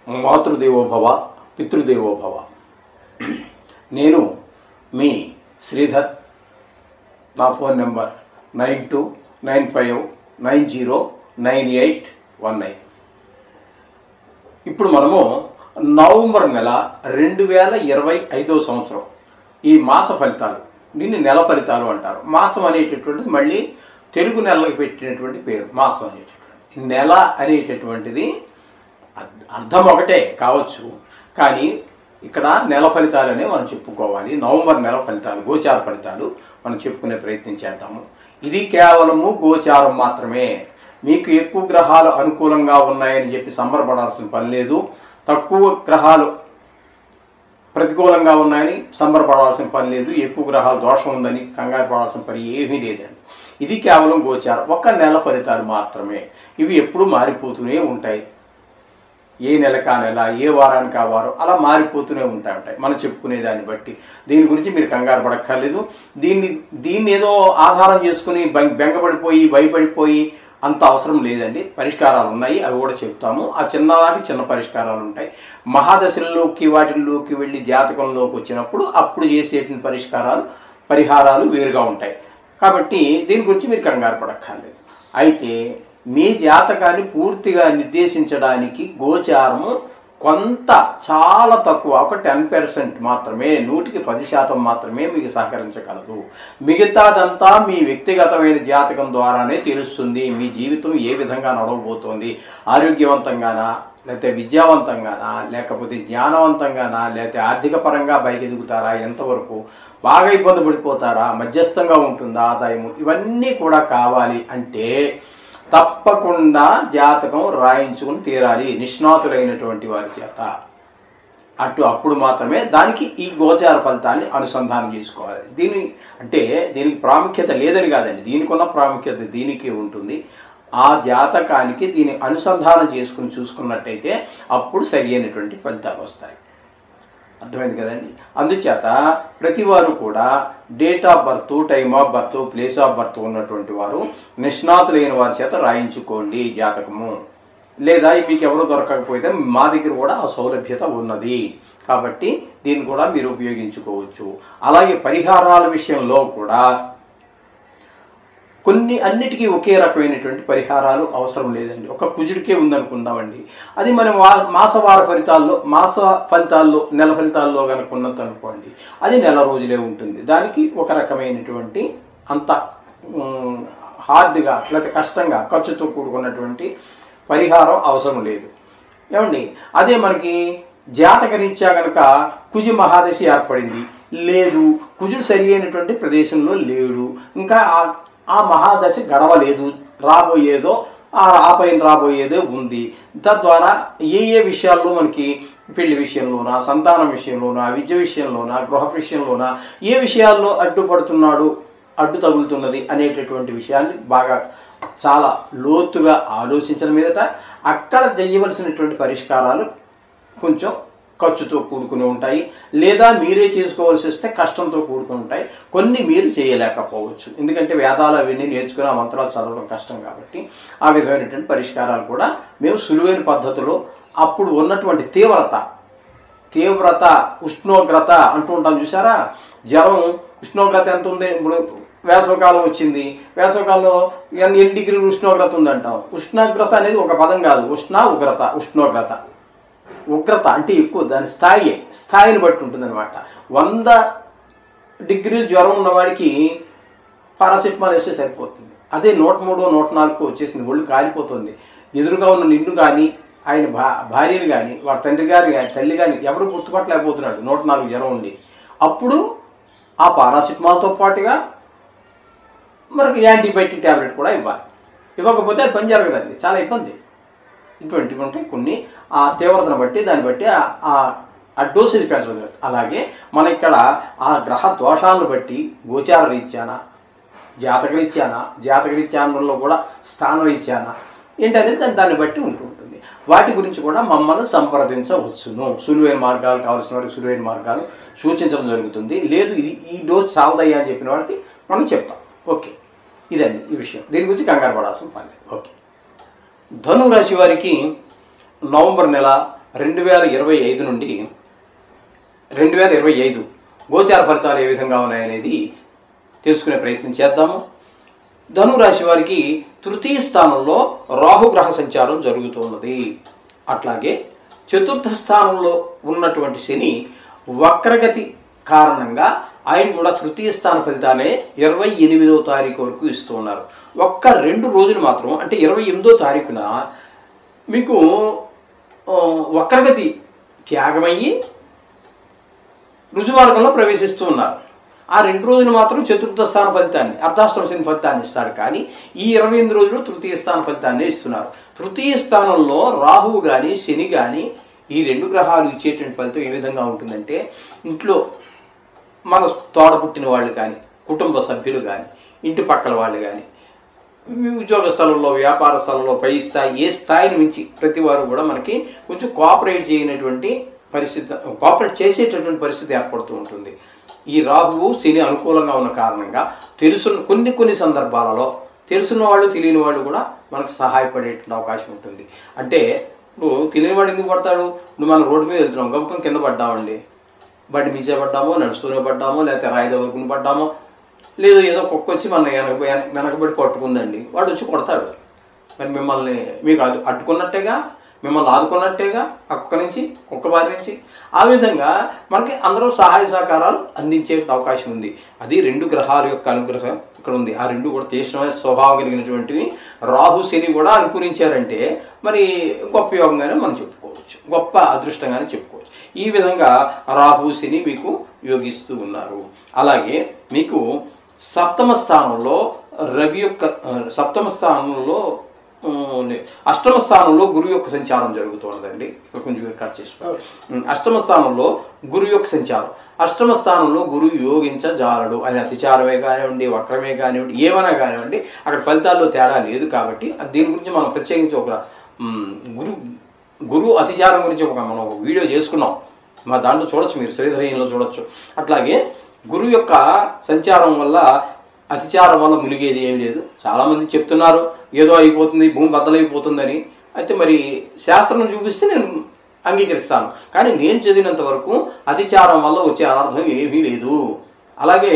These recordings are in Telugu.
మాతృదేవోభవ పితృదేవోభవ. నేను మీ శ్రీధర్. నా ఫోన్ నెంబర్ 9295909819. ఇప్పుడు మనము నవంబర్ నెల 2025 సంవత్సరం ఈ మాస ఫలితాలు, దీన్ని నెల ఫలితాలు అంటారు. మాసం అనేటటువంటిది మళ్ళీ తెలుగు నెలలకు పెట్టినటువంటి పేరు. మాసం అనేటటువంటి నెల అనేటటువంటిది అర్థం ఒకటే కావచ్చు, కానీ ఇక్కడ నెల ఫలితాలనే మనం చెప్పుకోవాలి. నవంబర్ నెల ఫలితాలు, గోచార ఫలితాలు మనం చెప్పుకునే ప్రయత్నం చేద్దాము. ఇది కేవలము గోచారం మాత్రమే. మీకు ఎక్కువ గ్రహాలు అనుకూలంగా ఉన్నాయని చెప్పి సంబరపడాల్సిన పని లేదు, తక్కువ గ్రహాలు ప్రతికూలంగా ఉన్నాయని సంబరపడాల్సిన పని లేదు, ఎక్కువ గ్రహాలు దోషం ఉందని కంగారు పడాల్సిన పని ఏమీ లేదండి. ఇది కేవలం గోచారం, ఒక్క నెల ఫలితాలు మాత్రమే. ఇవి ఎప్పుడూ మారిపోతూనే ఉంటాయి. ఏ నెలకా నెల, ఏ వారానికి ఆ వారం అలా మారిపోతూనే ఉంటాయి మనం చెప్పుకునే దాన్ని బట్టి. దీని గురించి మీరు కంగారు పడక్కర్లేదు. దీన్ని ఏదో ఆధారం చేసుకుని బెంగపడిపోయి భయపడిపోయి అంత అవసరం లేదండి. పరిష్కారాలు ఉన్నాయి, అవి కూడా చెప్తాము. ఆ చిన్నదానికి చిన్న పరిష్కారాలు ఉంటాయి. మహాదశల్లోకి వాటిల్లోకి వెళ్ళి జాతకంలోకి వచ్చినప్పుడు అప్పుడు చేసేటువంటి పరిహారాలు వేరుగా ఉంటాయి. కాబట్టి దీని గురించి మీరు కంగారు పడక్కర్లేదు. అయితే మీ జాతకాన్ని పూర్తిగా నిర్దేశించడానికి గోచారము కొంత చాలా తక్కువ, ఒక 10% మాత్రమే, 100% మాత్రమే మీకు సహకరించగలదు. మిగతాదంతా మీ వ్యక్తిగతమైన జాతకం ద్వారానే తెలుస్తుంది. మీ జీవితం ఏ విధంగా నడవబోతోంది, ఆరోగ్యవంతంగానా, లేకపోతే విద్యావంతంగానా, లేకపోతే జ్ఞానవంతంగానా, లేకపోతే ఆర్థిక పరంగా ఎదుగుతారా, ఎంతవరకు బాగా ఇబ్బంది పడిపోతారా, మధ్యస్థంగా ఉంటుందా ఆదాయము, ఇవన్నీ కూడా కావాలి అంటే తప్పకుండా జాతకం రాయించుకుని తీరాలి నిష్ణాతులైనటువంటి వారి చేత. అప్పుడు మాత్రమే దానికి ఈ గోచార ఫలితాన్ని అనుసంధానం చేసుకోవాలి. దీనికి ప్రాముఖ్యత లేదని కాదండి, దీనికి ఉన్న ప్రాముఖ్యత దీనికి ఉంటుంది. ఆ జాతకానికి దీన్ని అనుసంధానం చేసుకుని చూసుకున్నట్టయితే అప్పుడు సరి అయినటువంటి ఫలితాలు వస్తాయి. అర్థమైంది కదండి. అందుచేత ప్రతి వారు కూడా date of birth, time of birth, place of birth ఉన్నటువంటి వారు నిష్ణాతులైన వారి చేత రాయించుకోండి జాతకము. లేదా మీకు ఎవరో దొరకకపోతే మా దగ్గర కూడా ఆ సౌలభ్యత ఉన్నది, కాబట్టి దీన్ని కూడా మీరు ఉపయోగించుకోవచ్చు. అలాగే పరిహారాల విషయంలో కూడా అన్నిటికీ ఒకే రకమైనటువంటి పరిహారాలు అవసరం లేదండి. ఒక కుజుడికే ఉందనుకుందామండి, అది మనం మాస ఫలితాల్లో నెల ఫలితాల్లో కనుక ఉన్నది అనుకోండి, అది నెల రోజులే ఉంటుంది. దానికి ఒక రకమైనటువంటి అంత హార్డ్గా లేకపోతే కష్టంగా ఖర్చుతో కూడుకున్నటువంటి పరిహారం అవసరం లేదు ఏమండి. అదే మనకి జాతక రీత్యా కనుక కుజు మహాదశి ఏర్పడింది, లేదు కుజుడు సరి అయినటువంటి ప్రదేశంలో లేడు, ఇంకా ఆ మహాదశ గడవలేదు, రాబోయేదో ఆ పైన రాబోయేదో ఉంది. తద్వారా ఏ విషయాల్లో మనకి పెళ్లి విషయంలోనా, సంతానం విషయంలోనా, విద్య విషయంలోనా, గృహ విషయంలోనా ఏ విషయాల్లో అడ్డు తగులుతున్నది అనేటటువంటి విషయాన్ని బాగా చాలా లోతుగా ఆలోచించిన మీదట అక్కడ చేయవలసినటువంటి పరిష్కారాలు కొంచెం ఖర్చుతో కూడుకుని ఉంటాయి, లేదా మీరే చేసుకోవాల్సి వస్తే కష్టంతో కూడుకుని ఉంటాయి. కొన్ని మీరు చేయలేకపోవచ్చు, ఎందుకంటే వేదాలు అవన్నీ నేర్చుకుని ఆ మంత్రాలు చదవడం కష్టం కాబట్టి. ఆ విధమైనటువంటి పరిష్కారాలు కూడా మేము సులువైన పద్ధతిలో అప్పుడు ఉన్నటువంటి తీవ్రత ఉష్ణోగ్రత అంటూ ఉంటాం చూసారా. జ్వరం ఉష్ణోగ్రత ఎంత ఉంది, ఇప్పుడు వేసవకాలం వచ్చింది, వేసవకాలంలో ఎన్ని డిగ్రీలు ఉష్ణోగ్రత ఉందంటాం. ఉష్ణోగ్రత అనేది ఒక పదం కాదు, ఉగ్రత అంటే ఎక్కువ, దాని స్థాయిని బట్టి ఉంటుందన్నమాట. 100 డిగ్రీలు జ్వరం ఉన్నవాడికి పారాసిటమాల్ వేస్తే సరిపోతుంది. అదే 103, 104 వచ్చేసింది, ఒళ్ళు కాలిపోతుంది. ఎదురుగా ఉన్న నిన్ను కానీ, ఆయన భార్యను కానీ, వాడి తండ్రి గారు కానీ, తల్లి కానీ ఎవరు గుర్తుపట్టలేకపోతున్నాడు 104 జ్వరం ఉండి. అప్పుడు ఆ పారాసిటమాల్తో పాటుగా మనకు యాంటీబయాటిక్ ట్యాబ్లెట్ కూడా ఇవ్వాలి. ఇవ్వకపోతే అది పని జరగదండి, చాలా ఇబ్బంది. ఇటువంటివి ఉంటాయి కొన్ని. ఆ తీవ్రతను బట్టి దాన్ని బట్టి ఆ డోసేజ్ పెంచడం. అలాగే మన ఇక్కడ ఆ గ్రహ దోషాలను బట్టి గోచార రీత్యానా, జాతక రీత్యానంలో కూడా స్థాన రీత్యానా ఏంటనేది దాన్ని బట్టి ఉంటుంది. వాటి గురించి కూడా మమ్మల్ని సంప్రదించవచ్చును. సులువైన మార్గాలు కావాల్సిన వారికి సులువైన మార్గాలు సూచించడం జరుగుతుంది. లేదు ఈ డోస్ చాలదయ్యా అని చెప్పిన వారికి మనం చెప్తాం. ఓకే, ఇదండి ఈ విషయం. దీని గురించి కంగారు పడాల్సిన పని లేదు. ఓకే, ధనురాశి వారికి నవంబర్ నెల 2025 నుండి 2025 గోచార ఫలితాలు ఏ విధంగా ఉన్నాయనేది తెలుసుకునే ప్రయత్నం చేద్దాము. ధనురాశి వారికి తృతీయ స్థానంలో రాహుగ్రహ సంచారం జరుగుతున్నది. అట్లాగే చతుర్థ స్థానంలో ఉన్నటువంటి శని వక్రగతి కారణంగా ఆయన కూడా తృతీయ స్థాన ఫలితాలే 28వ తారీఖు వరకు ఇస్తూ ఉన్నారు. ఒక్క 2 రోజులు మాత్రం అంటే 28వ తారీఖున మీకు వక్రగతి త్యాగమయ్యి రుజుమార్గంలో ప్రవేశిస్తూ ఉన్నారు. ఆ 2 రోజులు మాత్రం చతుర్థ స్థాన ఫలితాన్ని అర్ధాష్టమ శని ఫలితాన్ని ఇస్తాడు. కానీ ఈ 28 రోజులు తృతీయ స్థాన ఫలితాన్ని ఇస్తున్నారు. తృతీయ స్థానంలో రాహువు కానీ శని కానీ ఈ 2 గ్రహాలు ఇచ్చేటువంటి ఫలితం ఏ విధంగా ఉంటుందంటే, ఇంట్లో మన తోడ పుట్టిన వాళ్ళు కానీ, కుటుంబ సభ్యులు కానీ, ఇంటి పక్కల వాళ్ళు కానీ, ఉద్యోగ స్థలంలో, వ్యాపార స్థలంలో పై స్థాయి ఏ స్థాయిని మించి ప్రతి వారు కూడా మనకి కొంచెం కోఆపరేట్ చేయనటువంటి పరిస్థితి, కోఆపరేట్ చేసేటటువంటి పరిస్థితి ఏర్పడుతూ ఉంటుంది. ఈ రాహువు శని అనుకూలంగా ఉన్న కారణంగా కొన్ని సందర్భాలలో తెలుసున్న వాళ్ళు తెలియని వాళ్ళు కూడా మనకు సహాయపడేటువంటి అవకాశం ఉంటుంది. అంటే ఇప్పుడు తెలియని వాడు ఎందుకు పడతాడు? ఇప్పుడు మనం రోడ్డు మీద వెళ్తున్నాం, గబుకం కింద పడ్డామండి, బండి మీచే పడ్డామో, నడుస్తూనే పడ్డామో, లేకపోతే రాయి దగ్గరుకుని పడ్డామో, లేదు ఏదో కుక్క వచ్చి మన వెనకబడి పట్టుకుందండి, వాడు వచ్చి కొడతాడు. మరి మిమ్మల్ని మీకు అడ్డుకున్నట్టేగా, మిమ్మల్ని ఆదుకున్నట్టేగా ఆ కుక్క నుంచి, కుక్క బారి నుంచి. ఆ విధంగా మనకి అందరూ సహాయ సహకారాలు అందించే అవకాశం ఉంది. అది 2 గ్రహాల యొక్క అనుగ్రహం ఇక్కడ ఉంది. ఆ 2 కూడా తీవ్రమైన స్వభావం కలిగినటువంటివి. రాహు శని కూడా అనుకూలించారంటే మరి గొప్ప యోగంగానే మనం చెప్పుకోవచ్చు, గొప్ప అదృష్టంగానే చెప్పుకోవచ్చు. ఈ విధంగా రాహు శని మీకు యోగిస్తూ ఉన్నారు. అలాగే మీకు సప్తమ స్థానంలో రవి యొక్క అష్టమ స్థానంలో గురు యొక్క సంచారం జరుగుతున్నదండి. ఇక్కడ కొంచెం కట్ చేసుకోవాలి. అష్టమ స్థానంలో గురు యొక్క సంచారం. అష్టమ స్థానంలో గురు యోగించజాలడు అని అతిచారమే కానివ్వండి, వక్రమే కానివ్వండి, ఏమైనా కానివ్వండి, అక్కడ ఫలితాల్లో తేడా లేదు. కాబట్టి దీని గురించి మనం ప్రత్యేకించి ఒక గురు అతిచారం గురించి మనం ఒక వీడియో చేసుకున్నాం. మా దాంట్లో చూడొచ్చు, మీరు శ్రీధర్యంలో చూడొచ్చు. అట్లాగే గురువు యొక్క సంచారం వల్ల, అతిచారం వల్ల మునిగేది ఏం లేదు. చాలామంది చెప్తున్నారు ఏదో అయిపోతుంది, భూమి బద్దలైపోతుందని. అయితే మరి శాస్త్రం చూపిస్తే నేను అంగీకరిస్తాను. కానీ నేను చదివినంత వరకు అతిచారం వల్ల వచ్చే అనర్థం ఏమీ లేదు. అలాగే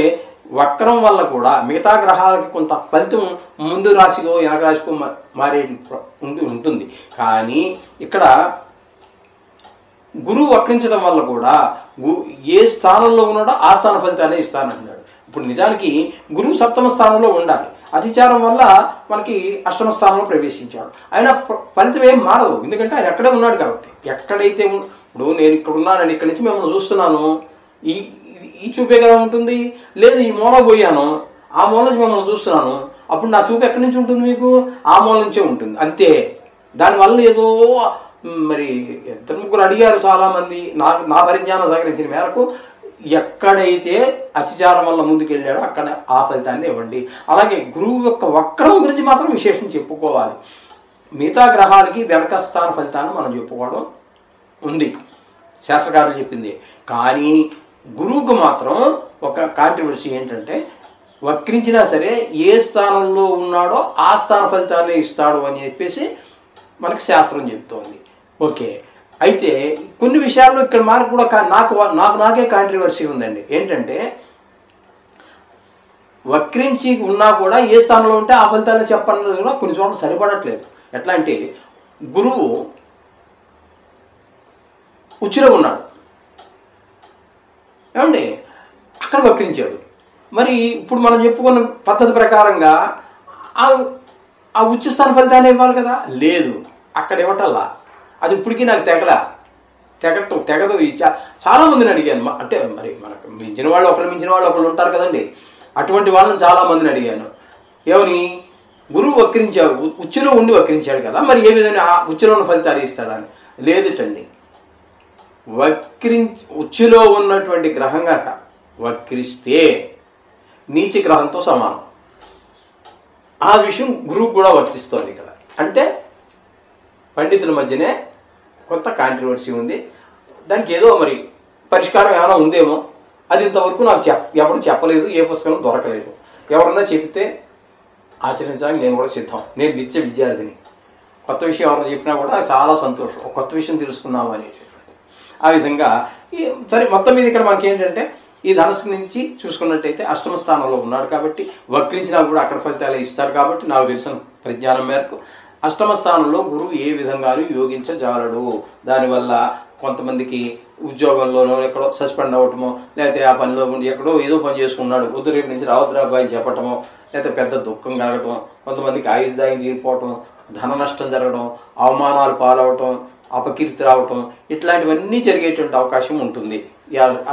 వక్రం వల్ల కూడా మిగతా గ్రహాలకి కొంత ఫలితం ముందు రాశికో వెనక రాశికో మారే ఉంటుంది. కానీ ఇక్కడ గురువు వక్రించడం వల్ల కూడా ఏ స్థానంలో ఉన్నాడో ఆ స్థాన ఫలితాన్ని ఇస్తానంటున్నాడు. ఇప్పుడు నిజానికి గురువు సప్తమ స్థానంలో ఉండాలి. అతిచారం వల్ల మనకి అష్టమ స్థానంలో ప్రవేశించాడు. ఆయన ఫలితం ఏం మారదు, ఎందుకంటే ఆయన ఎక్కడే ఉన్నాడు కాబట్టి. ఎక్కడైతే ఇప్పుడు నేను ఇక్కడ ఉన్నానని ఇక్కడి నుంచి మిమ్మల్ని చూస్తున్నాను, ఈ చూపే కదా ఉంటుంది. లేదు ఈ మూల పోయాను, ఆ మూల నుంచి మిమ్మల్ని చూస్తున్నాను, అప్పుడు నా చూపు ఎక్కడి నుంచి ఉంటుంది? మీకు ఆ మూల నుంచే ఉంటుంది అంతే. దానివల్ల ఏదో మరి 2-3 అడిగారు చాలామంది, నా పరిజ్ఞానం సహకరించిన మేరకు ఎక్కడైతే అతిచారం వల్ల ముందుకెళ్ళాడో అక్కడ ఆ ఫలితాన్ని ఇవ్వండి. అలాగే గురువు యొక్క వక్రం గురించి మాత్రం విశేషం చెప్పుకోవాలి. మిగతా గ్రహాలకి వెనక స్థాన ఫలితాన్ని మనం చెప్పుకోవడం ఉంది, శాస్త్రకారులు చెప్పింది. కానీ గురువుకు మాత్రం ఒక కాంట్రవర్సీ ఏంటంటే, వక్రించినా సరే ఏ స్థానంలో ఉన్నాడో ఆ స్థాన ఫలితాన్ని ఇస్తాడు అని చెప్పేసి మనకి శాస్త్రం చెప్తోంది. ఓకే, అయితే కొన్ని విషయాల్లో ఇక్కడ మనకు కూడా నాకే కాంట్రవర్సీ ఉందండి. ఏంటంటే వక్రించి ఉన్నా కూడా ఏ స్థానంలో ఉంటే ఆ ఫలితాన్ని చెప్పన్నది కూడా కొన్ని చోట్ల సరిపడట్లేదు. ఎట్లా అంటే గురువు ఉచ్చులో ఉన్నాడు ఏమండి, అక్కడ వక్రించాడు. మరి ఇప్పుడు మనం చెప్పుకున్న పద్ధతి ప్రకారంగా ఆ ఉచ్చ స్థాన ఫలితాన్ని ఇవ్వాలి కదా, లేదు అక్కడ ఇవ్వటల్లా. అది ఇప్పటికీ నాకు తెగదు. చాలామందిని అడిగాను. అంటే మరి మనకు మించిన వాళ్ళు ఒకళ్ళు ఉంటారు కదండి, అటువంటి వాళ్ళని చాలామందిని అడిగాను. ఏమని, గురువు వక్రించాడు, ఉచ్చులో ఉండి వక్రించాడు కదా, మరి ఏ విధంగా ఆ ఉచ్చులో ఉన్న ఫలితాలు ఇస్తాడని. లేదుటండి, ఉచ్చులో ఉన్నటువంటి గ్రహంగా వక్రిస్తే నీచ గ్రహంతో సమానం. ఆ విషయం గురువు కూడా వర్తిస్తోంది ఇక్కడ. అంటే పండితుల మధ్యనే కొంత కాంట్రవర్సీ ఉంది. దానికి ఏదో మరి పరిష్కారం ఏమైనా ఉందేమో, అది ఇంతవరకు నాకు ఎవరు చెప్పలేదు, ఏ పుస్తకం దొరకలేదు. ఎవరన్నా చెప్తే ఆచరించడానికి నేను కూడా సిద్ధం. నేను నిత్య విద్యార్థిని. కొత్త విషయం ఎవరు చెప్పినా కూడా చాలా సంతోషం, ఒక కొత్త విషయం తెలుసుకున్నాము అనేటటువంటి. ఆ విధంగా సరే మొత్తం మీద ఇక్కడ మనకి ఏంటంటే ఈ ధనుసు నుంచి చూసుకున్నట్టయితే అష్టమ స్థానంలో ఉన్నాడు కాబట్టి వక్రించినా కూడా అక్కడ ఫలితాలు ఇస్తారు కాబట్టి నాకు తెలిసిన పరిజ్ఞానం మేరకు అష్టమ స్థానంలో గురువు ఏ విధంగానూ యోగించజాలడు. దానివల్ల కొంతమందికి ఉద్యోగంలోనో ఎక్కడో సస్పెండ్ అవ్వటమో, లేకపోతే ఆ పనిలో ఎక్కడో ఏదో పని చేసుకున్నాడు వద్దు రేపు నుంచి రావద్దురాబాయి చెప్పటమో, లేకపోతే పెద్ద దుఃఖం కలగటం, కొంతమందికి ఆయుర్దాయం తీరిపోవటం, ధన నష్టం జరగడం, అవమానాలు పాలవటం, అపకీర్తి రావటం, ఇట్లాంటివన్నీ జరిగేటువంటి అవకాశం ఉంటుంది.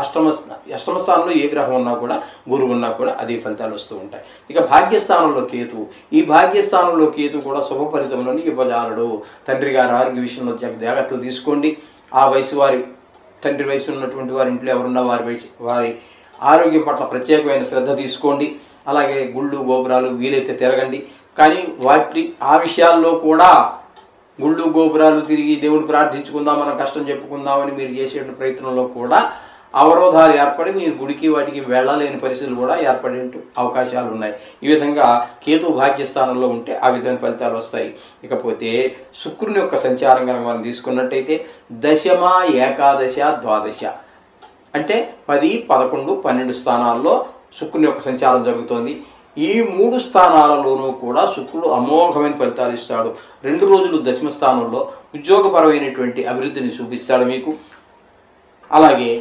అష్టమ స్థానంలో ఏ గ్రహం ఉన్నా కూడా గురువు ఉన్నా కూడా అదే ఫలితాలు వస్తూ ఉంటాయి. ఇక భాగ్యస్థానంలో కేతు, ఈ భాగ్యస్థానంలో కేతు కూడా శుభ ఫలితంలోని ఇవ్వజాలడు. తండ్రి గారి ఆరోగ్య విషయంలో జాగ్రత్తలు తీసుకోండి. ఆ వయసు వారి తండ్రి వయసు ఉన్నటువంటి వారి ఇంట్లో ఎవరున్నా వారి ఆరోగ్యం పట్ల ప్రత్యేకమైన శ్రద్ధ తీసుకోండి. అలాగే గుళ్ళు గోపురాలు వీలైతే తిరగండి. కానీ ఆ విషయాల్లో కూడా గుళ్ళు గోపురాలు తిరిగి దేవుడు ప్రార్థించుకుందాం, మనం కష్టం చెప్పుకుందామని మీరు చేసే ప్రయత్నంలో కూడా అవరోధాలు ఏర్పడి మీరు గుడికి వాటికి వెళ్ళలేని పరిస్థితులు కూడా ఏర్పడే అవకాశాలు ఉన్నాయి. ఈ విధంగా కేతు భాగ్యస్థానంలో ఉంటే ఆ విధమైన ఫలితాలు వస్తాయి. ఇకపోతే శుక్రుని యొక్క సంచారం కనుక మనం తీసుకున్నట్టయితే దశమ, ఏకాదశ, ద్వాదశ అంటే 10, 11, 12 స్థానాల్లో శుక్రుని యొక్క సంచారం జరుగుతోంది. ఈ 3 స్థానాలలోనూ కూడా శుక్రుడు అమోఘమైన ఫలితాలు ఇస్తాడు. 2 రోజులు దశమ స్థానంలో ఉద్యోగపరమైనటువంటి అభివృద్ధిని చూపిస్తాడు మీకు. అలాగే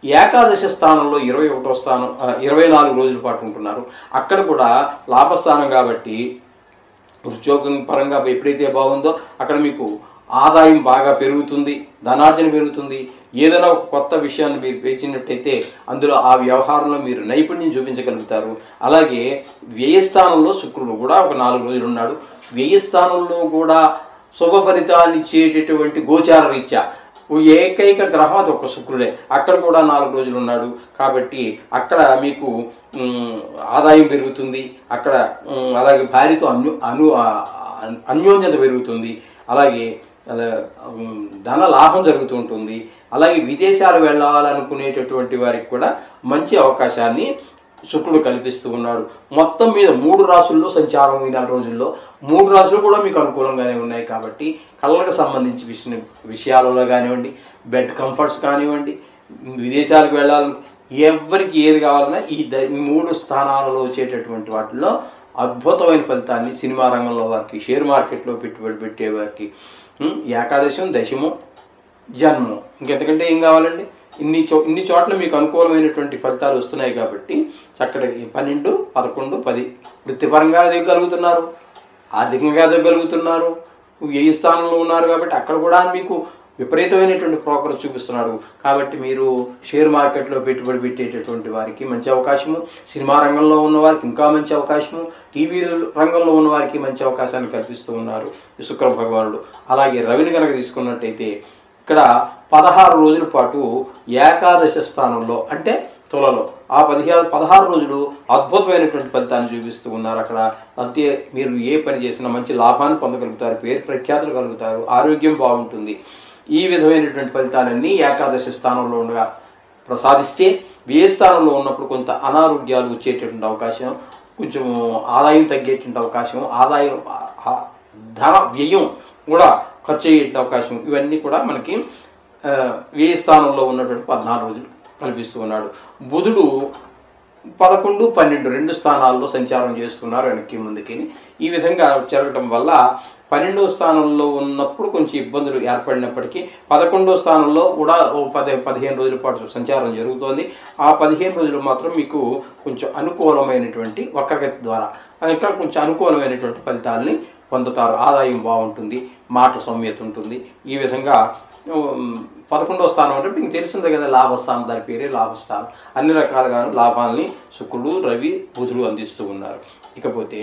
ఏకాదశ స్థానంలో 21వ స్థానం 24 రోజుల పాటు ఉంటున్నారు. అక్కడ కూడా లాభస్థానం కాబట్టి ఉద్యోగం పరంగా ఎప్పుడైతే బాగుందో అక్కడ మీకు ఆదాయం బాగా పెరుగుతుంది, ధనార్జన పెరుగుతుంది. ఏదైనా ఒక కొత్త విషయాన్ని మీరు పేర్చినట్టయితే అందులో ఆ వ్యవహారంలో మీరు నైపుణ్యం చూపించగలుగుతారు. అలాగే వ్యయస్థానంలో శుక్రుడు కూడా ఒక 4 రోజులు ఉన్నాడు. వ్యయస్థానంలో కూడా శుభ ఫలితాన్ని ఇచ్చేటటువంటి గోచార రీత్యా ఏకైక గ్రహం అది ఒక శుక్రుడే, అక్కడ కూడా 4 రోజులు ఉన్నాడు. కాబట్టి అక్కడ మీకు ఆదాయం పెరుగుతుంది. అక్కడ అలాగే భార్యతో అన్యోన్యత పెరుగుతుంది. అలాగే ధన లాభం జరుగుతూ ఉంటుంది. అలాగే విదేశాలు వెళ్ళాలనుకునేటటువంటి వారికి కూడా మంచి అవకాశాన్ని శుక్రుడు కల్పిస్తూ ఉన్నాడు. మొత్తం మీద 3 రాసుల్లో సంచారం ఈ 4 రోజుల్లో 3 రాసులు కూడా మీకు అనుకూలంగానే ఉన్నాయి. కాబట్టి కళ్ళకు సంబంధించి విషయాలలో కానివ్వండి, బెడ్ కంఫర్ట్స్ కానివ్వండి, విదేశాలకు వెళ్ళాలని ఎవరికి ఏది కావాలన్నా ఈ 3 స్థానాలలో వచ్చేటటువంటి వాటిల్లో అద్భుతమైన ఫలితాన్ని సినిమా రంగంలో వారికి, షేర్ మార్కెట్లో పెట్టుబడి పెట్టే వారికి, ఏకాదశం, దశమం, జన్మం, ఇంకెంతకంటే ఏం కావాలండి? ఇన్ని చోట్ల మీకు అనుకూలమైనటువంటి ఫలితాలు వస్తున్నాయి. కాబట్టి చక్కటి 12, 11, 10 వృత్తిపరంగా ఎదగలుగుతున్నారు, ఆర్థికంగా ఎదగలుగుతున్నారు, ఏ స్థానంలో ఉన్నారు కాబట్టి అక్కడ కూడా మీకు విపరీతమైనటువంటి ప్రోగ్రెస్ చూపిస్తున్నాడు. కాబట్టి మీరు షేర్ మార్కెట్లో పెట్టుబడి పెట్టేటటువంటి వారికి మంచి అవకాశము, సినిమా రంగంలో ఉన్న వారికి ఇంకా మంచి అవకాశము, టీవీ రంగంలో ఉన్న వారికి మంచి అవకాశాన్ని కల్పిస్తూ ఉన్నారు శుక్ర భగవానుడు. అలాగే రవిని కనుక తీసుకున్నట్టయితే ఇక్కడ 16 రోజుల పాటు ఏకాదశ స్థానంలో అంటే తులలో ఆ 16 రోజులు అద్భుతమైనటువంటి ఫలితాన్ని చూపిస్తూ ఉన్నారు. అక్కడ అంతే మీరు ఏ పని చేసినా మంచి లాభాన్ని పొందగలుగుతారు, పేరు ప్రఖ్యాతులు కలుగుతారు, ఆరోగ్యం బాగుంటుంది. ఈ విధమైనటువంటి ఫలితాలన్నీ ఏకాదశ స్థానంలో ఉండగా ప్రసాదిస్తే వ్యయ స్థానంలో ఉన్నప్పుడు కొంత అనారోగ్యాలు వచ్చేటటువంటి అవకాశం, కొంచెం ఆదాయం తగ్గేటువంటి అవకాశం, ఆదాయం ధన వ్యయం కూడా ఖర్చు అయ్యేటువంటి అవకాశం, ఇవన్నీ కూడా మనకి వ్యయ స్థానంలో ఉన్నటువంటి 14 రోజులు కల్పిస్తూ ఉన్నాడు. బుధుడు 11, 12 2 స్థానాల్లో సంచారం చేస్తున్నారు వెనక్కి ముందుకి. ఈ విధంగా జరగటం వల్ల 12వ స్థానంలో ఉన్నప్పుడు కొంచెం ఇబ్బందులు ఏర్పడినప్పటికీ 11వ స్థానంలో కూడా 15 రోజుల పాటు సంచారం జరుగుతోంది. ఆ 15 రోజులు మాత్రం మీకు కొంచెం అనుకూలమైనటువంటి వక్రగతి ద్వారా ఇక్కడ కొంచెం అనుకూలమైనటువంటి ఫలితాలని పొందుతారు. ఆదాయం బాగుంటుంది, మాట సౌమ్యత ఉంటుంది. ఈ విధంగా 11వ స్థానం అంటే మీకు తెలిసిందే కదా, లాభస్థానం, దాని పేరే లాభస్థానం. అన్ని రకాలుగాను లాభాలని శుక్రుడు, రవి, బుధుడు అందిస్తూ ఉన్నారు. ఇకపోతే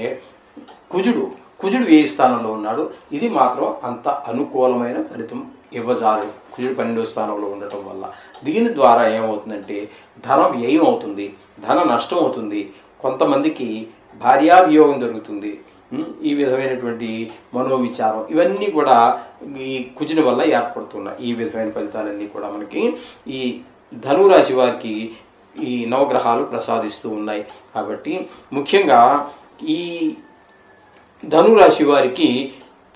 కుజుడు వ్యయ స్థానంలో ఉన్నాడు. ఇది మాత్రం అంత అనుకూలమైన ఫలితం ఇవ్వజాలదు. కుజుడు 12వ స్థానంలో ఉండటం వల్ల దీని ద్వారా ఏమవుతుందంటే ధన వ్యయం అవుతుంది, ధన నష్టం అవుతుంది, కొంతమందికి భార్యావియోగం జరుగుతుంది. ఈ విధమైనటువంటి మనోవిచారం ఇవన్నీ కూడా ఈ కుజుని వల్ల ఏర్పడుతున్నాయి. ఈ విధమైన ఫలితాలన్నీ కూడా మనకి ఈ ధనురాశి వారికి ఈ నవగ్రహాలు ప్రసాదిస్తూ ఉన్నాయి. కాబట్టి ముఖ్యంగా ఈ ధనురాశి వారికి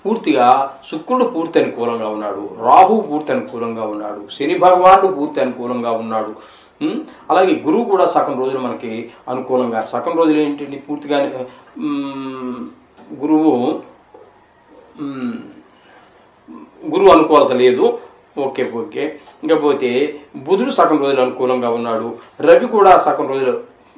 పూర్తిగా శుక్రుడు పూర్తి అనుకూలంగా ఉన్నాడు, రాహు పూర్తి అనుకూలంగా ఉన్నాడు, శని భగవానుడు పూర్తి అనుకూలంగా ఉన్నాడు. అలాగే గురువు కూడా సగం రోజులు మనకి అనుకూలంగా, సగం రోజులు ఏంటంటే పూర్తిగా గురువు అనుకూలత లేదు. ఓకే. ఇంకపోతే బుధుడు సగం రోజులు అనుకూలంగా ఉన్నాడు, రవి కూడా సగం రోజులు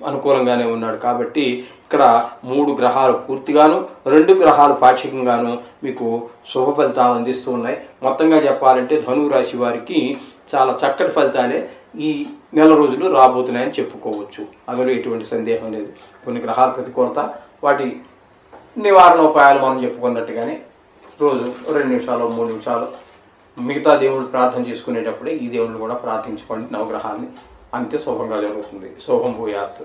అనుకూలంగానే ఉన్నాడు. కాబట్టి ఇక్కడ 3 గ్రహాలు పూర్తిగాను, 2 గ్రహాలు పాక్షికంగాను మీకు శుభ ఫలితాలు అందిస్తూ ఉన్నాయి. మొత్తంగా చెప్పాలంటే ధనువు రాశి వారికి చాలా చక్కటి ఫలితాలే ఈ నెల రోజులు రాబోతున్నాయని చెప్పుకోవచ్చు. అందులో ఎటువంటి సందేహం లేదు. కొన్ని గ్రహాల ప్రతికూలత, వాటి నివారణ ఉపాయాలు మనం చెప్పుకున్నట్టుగానే రోజు 2 నిమిషాలు 3 నిమిషాలు మిగతా దేవుళ్ళు ప్రార్థన చేసుకునేటప్పుడే ఈ దేవుళ్ళు కూడా ప్రార్థించుకోండి నవగ్రహాన్ని. అంతే శుభంగా జరుగుతుంది. శుభం భూయాత్.